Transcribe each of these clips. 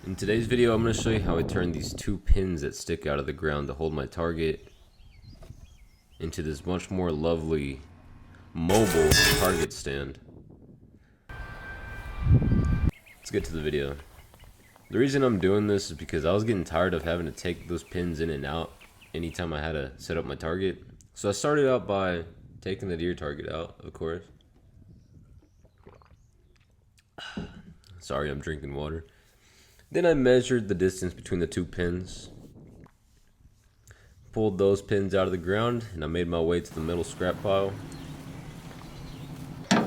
In today's video, I'm going to show you how I turn these two pins that stick out of the ground to hold my target into this much more lovely mobile target stand. Let's get to the video. The reason I'm doing this is because I was getting tired of having to take those pins in and out anytime I had to set up my target. So I started out by taking the deer target out, of course. Sorry, I'm drinking water. Then I measured the distance between the two pins, pulled those pins out of the ground, and I made my way to the metal scrap pile. I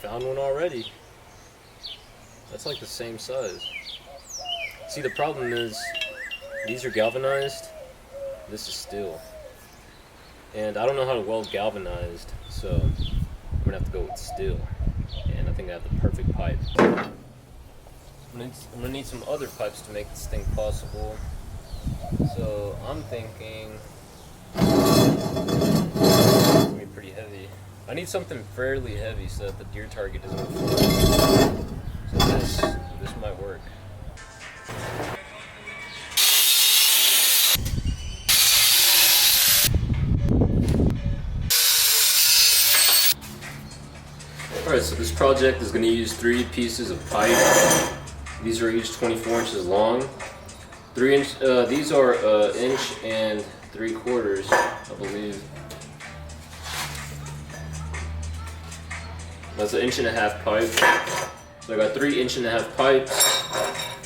found one already. That's like the same size. See, the problem is these are galvanized, this is steel. And I don't know how to weld galvanized, so I'm gonna have to go with steel. And I think I have the perfect pipe. I'm gonna need some other pipes to make this thing possible. So I'm thinking it's gonna be pretty heavy. I need something fairly heavy so that the deer target doesn't fall. So this might work. Alright, so this project is going to use 3 pieces of pipe. These are each 24 inches long. These are 1 and 3/4 inches, I believe. That's an 1.5 inch pipe. So I got 3 1.5 inch pipes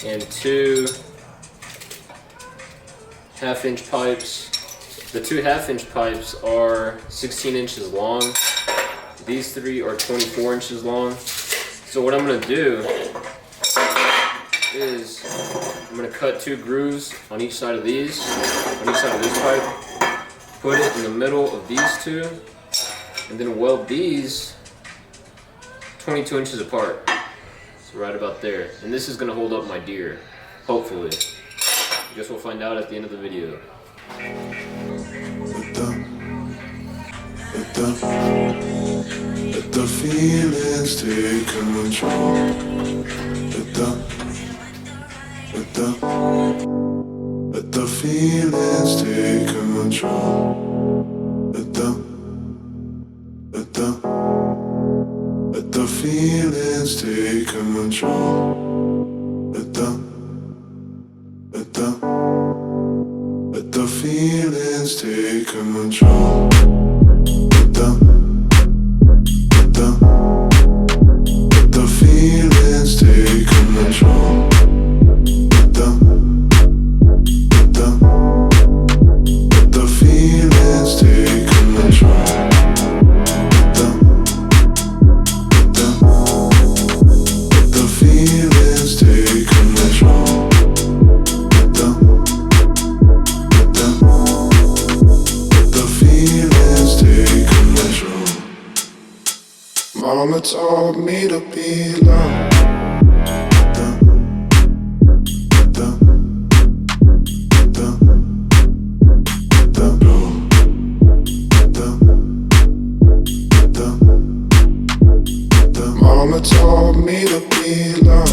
and 2 1/2 inch pipes. The 2 1/2 inch pipes are 16 inches long. These 3 are 24 inches long. So what I'm going to do is I'm going to cut 2 grooves on each side of these, on each side of this pipe, put it in the middle of these 2, and then weld these 22 inches apart. So right about there. And this is going to hold up my deer, hopefully. I guess we'll find out at the end of the video. Let the feelings take control. Let the feelings take control. Let the feelings take control. Let the feelings take control. Let the feelings take control. Let the feelings take control. Let the feelings take control. Let the feelings take control. Mama told me to be loved. Mama told me to be loved.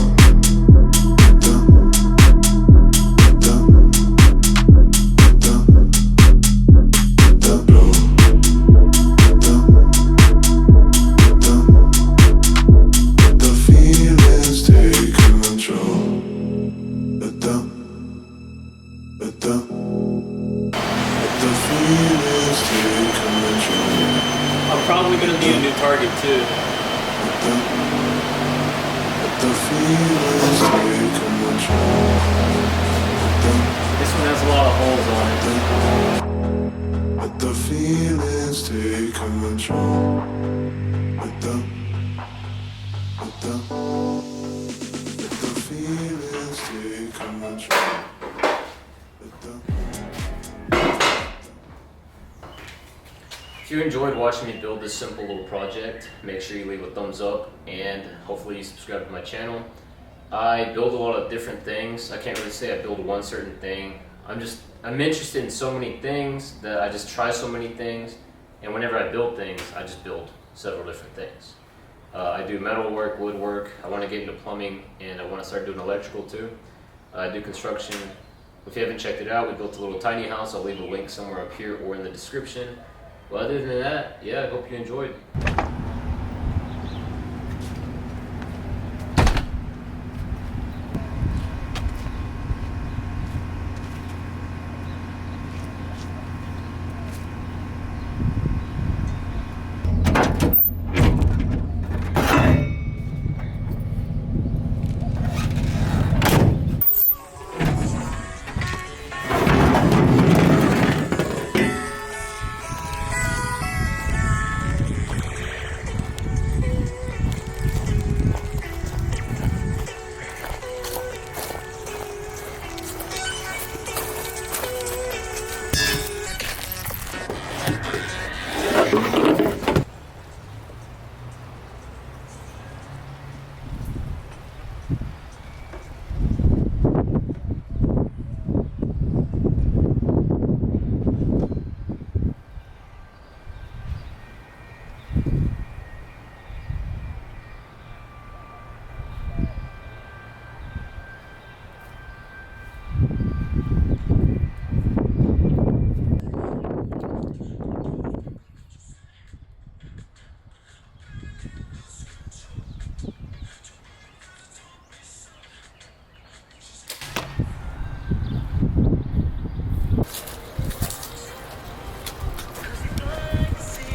I'm probably going to need a new target too. This one has a lot of holes on it. Let the feelings take control. Let the feelings take control. If you enjoyed watching me build this simple little project, make sure you leave a thumbs up and hopefully you subscribe to my channel. I build a lot of different things. I can't really say I build one certain thing. I'm interested in so many things that I just try so many things, and whenever I build things, I just build several different things. I do metal work, wood work. I want to get into plumbing, and I want to start doing electrical too. I do construction. If you haven't checked it out, we built a little tiny house. I'll leave a link somewhere up here or in the description. But other than that, yeah, I hope you enjoyed.